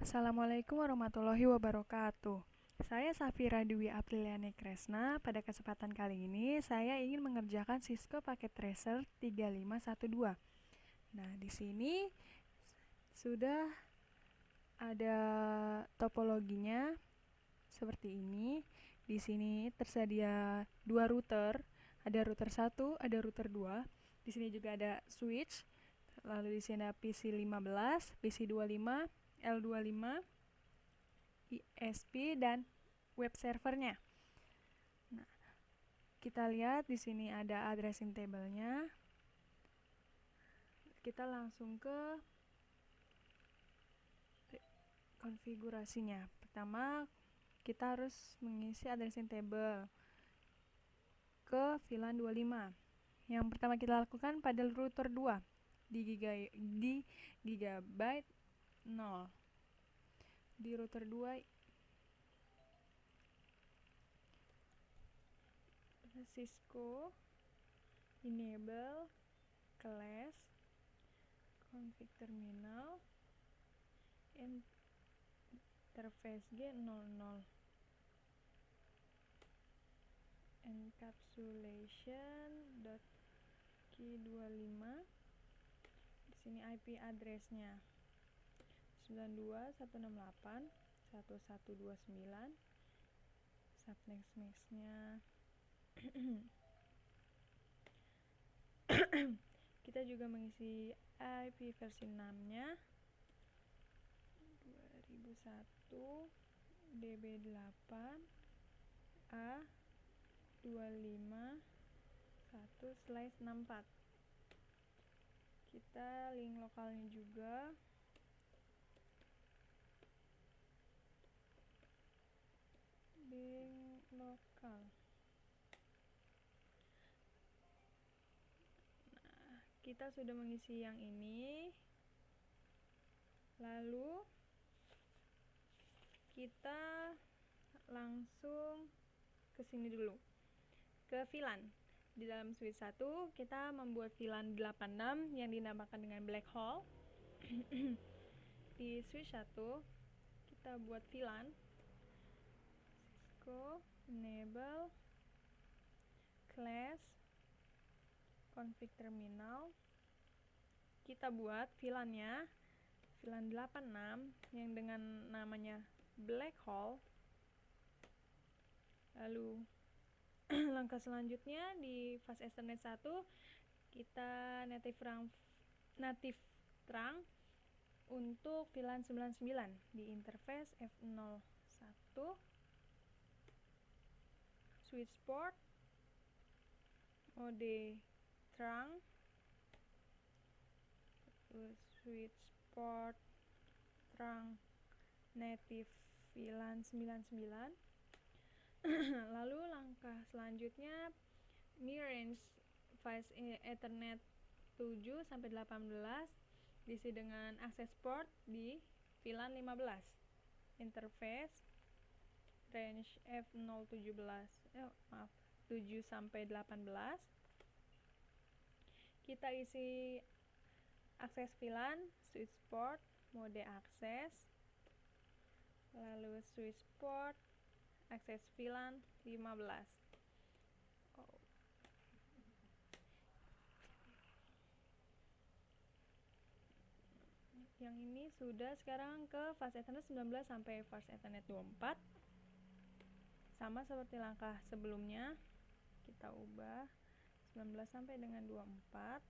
Assalamualaikum warahmatullahi wabarakatuh. Saya Safira Dwi Apriliani Kresna. Pada kesempatan kali ini, saya ingin mengerjakan Cisco Packet Tracer 3512. Nah, di sini sudah ada topologinya seperti ini. Di sini tersedia dua router, ada router 1, ada router 2. Di sini juga ada switch. Lalu di sini ada PC15, PC25, L25, ISP dan web servernya. Nah, kita lihat di sini ada addressing table-nya. Kita langsung ke konfigurasinya. Pertama, kita harus mengisi addressing table ke VLAN 25. Yang pertama kita lakukan pada router 2 di gigabyte 0. Di router 2 Cisco enable class config terminal interface G00 encapsulation.key25. Di sini IP address-nya 92.168.1129. Subnext-nya kita juga mengisi IP versi 6-nya 2001 DB8 A 251/64. Kita link lokalnya juga link lokal. Nah, kita sudah mengisi yang ini. Lalu kita langsung ke sini dulu, ke VLAN. Di dalam switch 1 kita membuat VLAN 86 yang dinamakan dengan black hole. Di switch 1 kita buat VLAN Cisco enable class config terminal. Kita buat VLAN-nya VLAN 86 yang dengan namanya black hole. Lalu langkah selanjutnya di fast Ethernet 1 kita native terang untuk VLAN 99 di interface F01 switch port mode terang, switch port terang native VLAN 99. Lalu langkah selanjutnya near range fast Ethernet 7 sampai 18 diisi dengan access port di VLAN 15. Interface range F017 7 sampai 18. Kita isi akses VLAN, switch port, mode akses, lalu switch port, akses VLAN 15. Yang ini sudah sekarang ke fast Ethernet 19 sampai fast Ethernet 24. Sama seperti langkah sebelumnya, kita ubah 19 sampai dengan 24.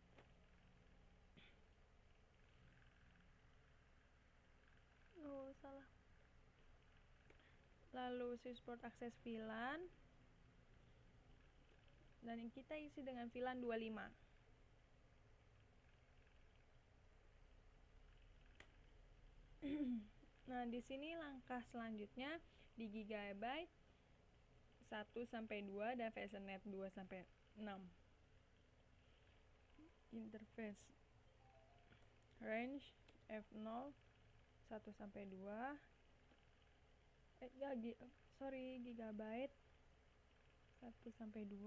Oh, salah. Lalu switch port akses VLAN dan kita isi dengan VLAN 25. Nah, di sini langkah selanjutnya di gigabyte 1 sampai 2 dan Ethernet 2 sampai 6. Interface range F0 1 sampai 2. Gigabyte 1 sampai 2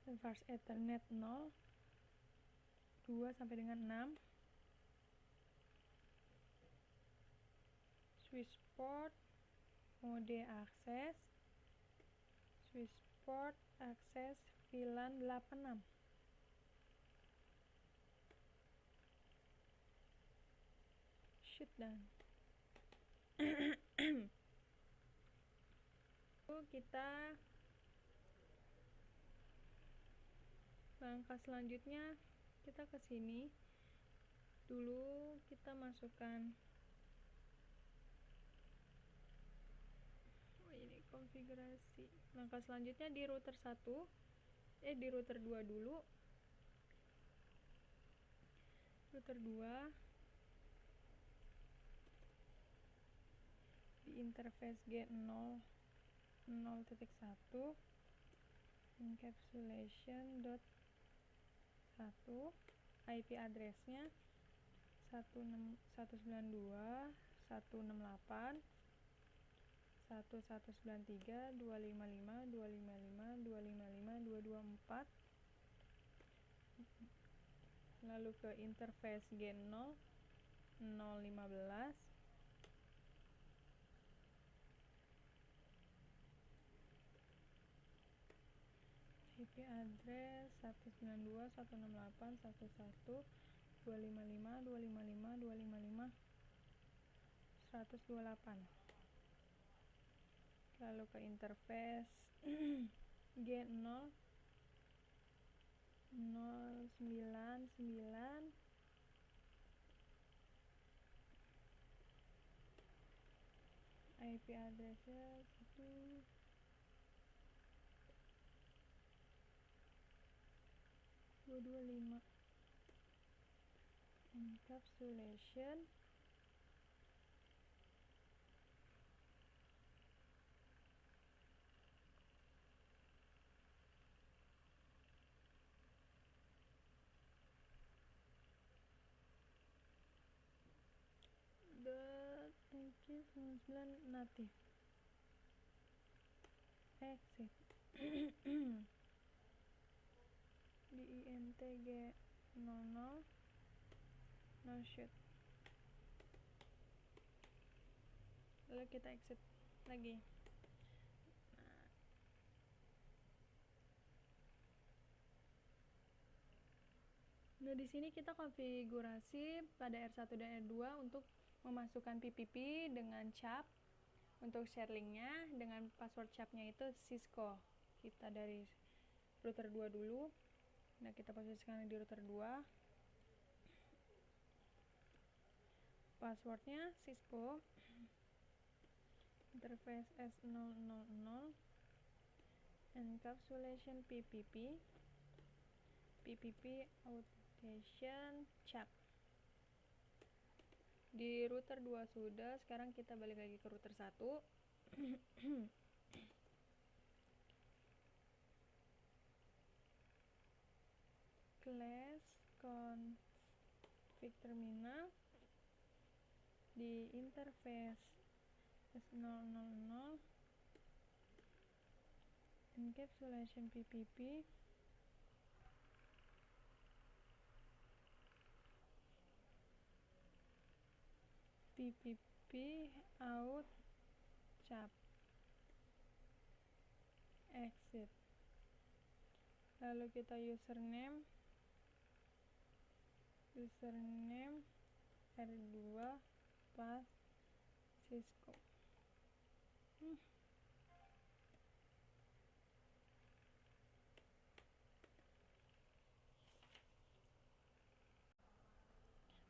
dan fast Ethernet 0 2 sampai dengan 6. Swissport mode akses, Swissport akses VLAN 86. Shutdown. Kita langkah selanjutnya kita ke sini dulu, kita masukkan ini konfigurasi. Langkah selanjutnya di router 1 di router 2 dulu. Router 2 di interface G0 0.1 encapsulation.1, IP addressnya 192.168.1.193.255.255.255.224. Lalu ke interface G0 0.15, IP address 192.168.1.1.255.255.255.128. Lalu ke interface G0 099, IP addressnya 225. Encapsulation .nq99 native exit di intg 00 no shoot. Lalu kita exit lagi. Nah, di sini kita konfigurasi pada R1 dan R2 untuk memasukkan PPP dengan cap. Untuk share linknya dengan password capnya itu Cisco. Kita dari router 2 dulu. Nah, kita posisikan di router 2. Passwordnya Cisco. Interface S000. Encapsulation PPP. PPP authentication cap. Di router 2 sudah, sekarang kita balik lagi ke router 1. Class config terminal di interface S000 encapsulation PPP out cap exit. Lalu kita username R2 pas Cisco.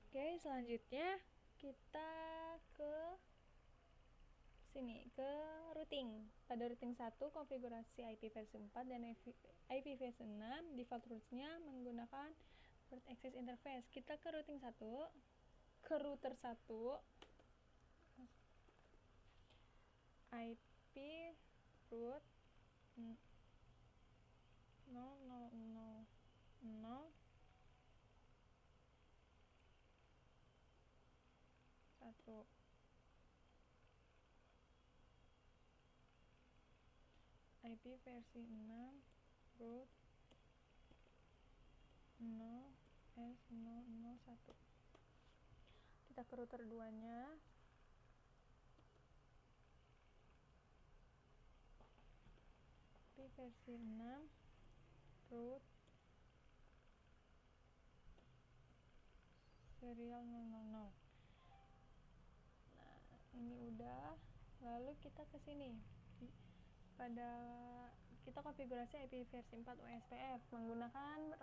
Oke, selanjutnya kita ke sini, ke routing. Pada routing 1 konfigurasi IP versi 4 dan IP versi 6. Default routersnya menggunakan root access interface. Kita ke routing 1, ke router 1, IP root 0000 1. IP versi 6 root 0S001. Kita ke router 2 nya. versi 6 root serial 000. Nah, ini udah. Lalu kita ke sini. Pada kita konfigurasi IP versi 4 OSPF menggunakan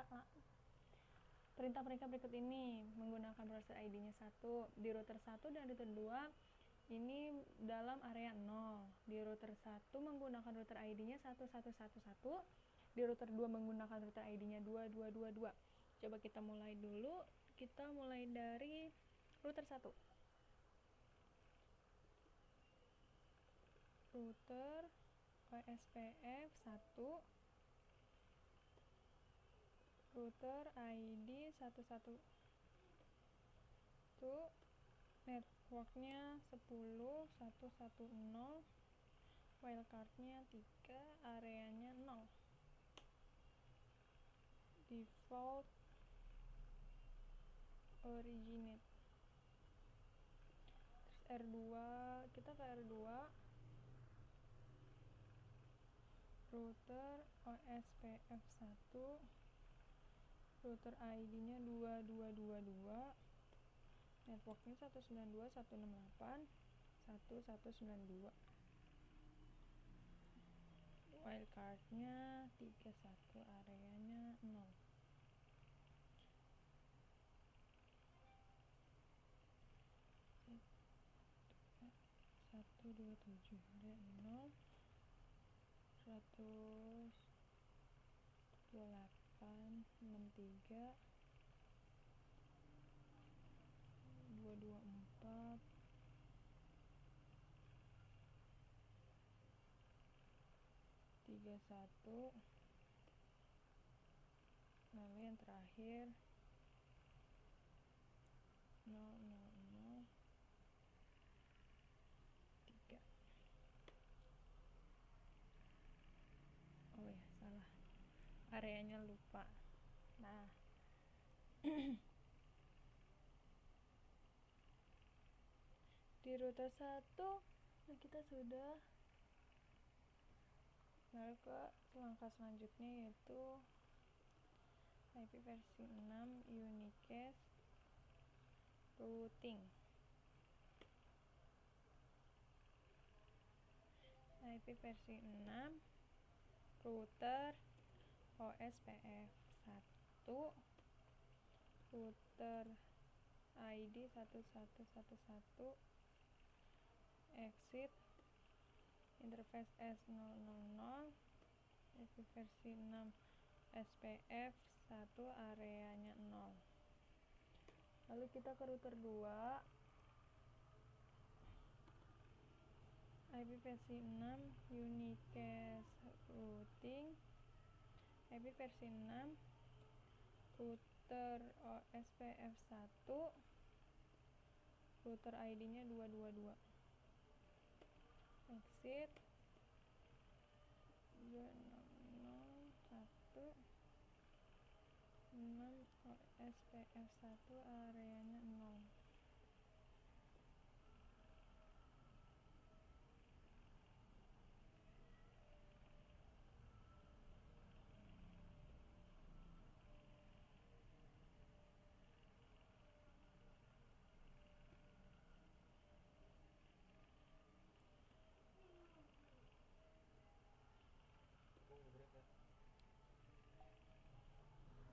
perintah-perintah berikut ini. Menggunakan browser ID-nya 1 di router 1 dan router 2 ini dalam area 0. Di router 1 menggunakan router ID-nya 1111, di router 2 menggunakan router ID-nya 2222. Coba kita mulai dulu. Kita mulai dari router 1. Router OSPF 1, router ID 111, networknya 10.110, wildcardnya 3, areanya 0, default originate. Terus R2, kita ke R2, router OSPF 1, router ID-nya 2222, networknya 192.168.1.192, wildcardnya 31, areanya 0. 127 ada 0, 128.63, 224, 31. Lalu yang terakhir 000 3. Oh ya, salah, areanya lupa. Nah, di router 1 nah kita sudah. Lalu ke langkah selanjutnya yaitu IP versi 6 unicast routing. IP versi 6 router OSPF 1, router ID 1111, exit interface S000, IP versi 6 SPF 1, areanya 0. Lalu kita ke router 2, IP versi 6 unicast routing, IP versi 6 router OSPF 1, router ID-nya 222, exit 2001 6 OSPF 1, areanya 0.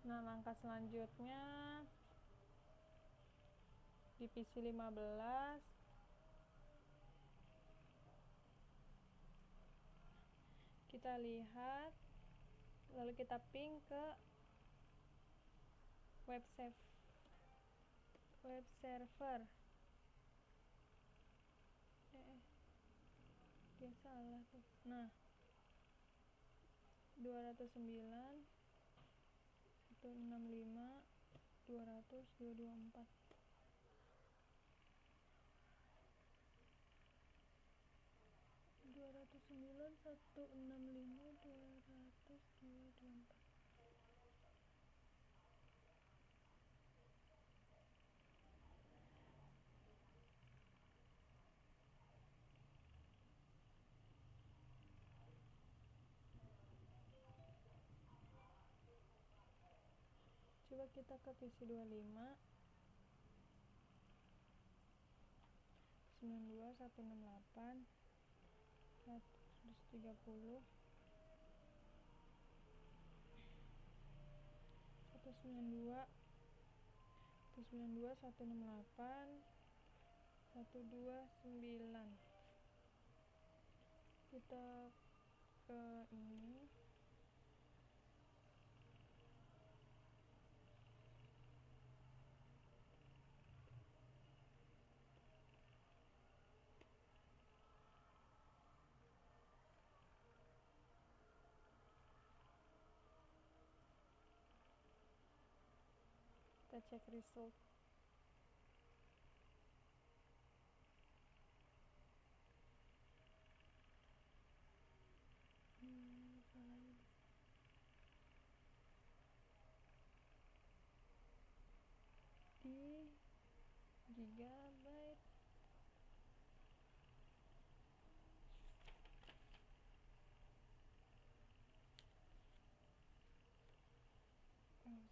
Nah, langkah selanjutnya di PC 15 kita lihat, lalu kita ping ke web server. Dia salah tuh. Nah, 209 165 200 224. Dua ratus sembilan 165 200 224. Coba kita ke PC 25 92 168 130 192 192 168 129. Kita ke ini, kita cek result. Di gigabyte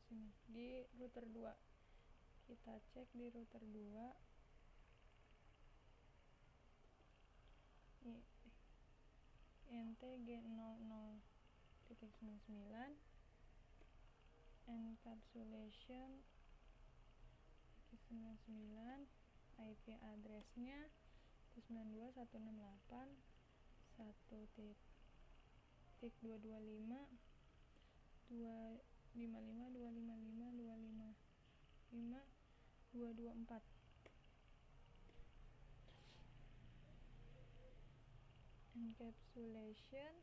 sini di router 2. Kita cek di router 2. Ini NTG00.99 encapsulation 99, IP addressnya 192.168.1.255.255.255.254. Encapsulation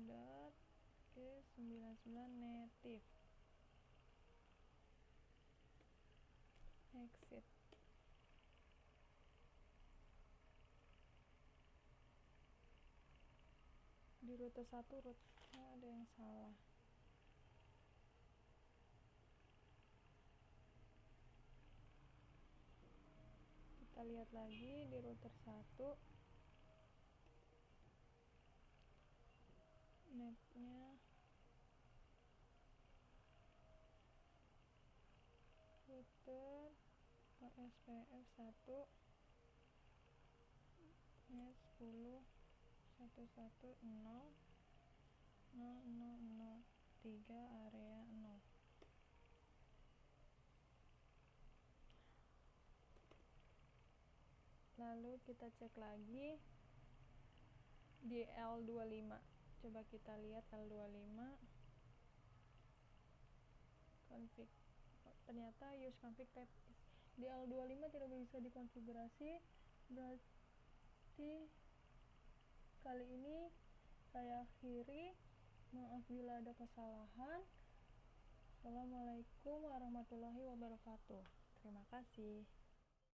dot is 99 native. Exit. Di router 1 rootnya ada yang salah. Kita lihat lagi di router 1. Netnya router OSPF 1 net 10 110.0.0.0.3 area 0. Lalu kita cek lagi di L25. Coba kita lihat L25 config. Ternyata use config type di L25 tidak bisa dikonfigurasi. Berarti kali ini saya akhiri. Maaf bila ada kesalahan. Assalamualaikum warahmatullahi wabarakatuh. Terima kasih.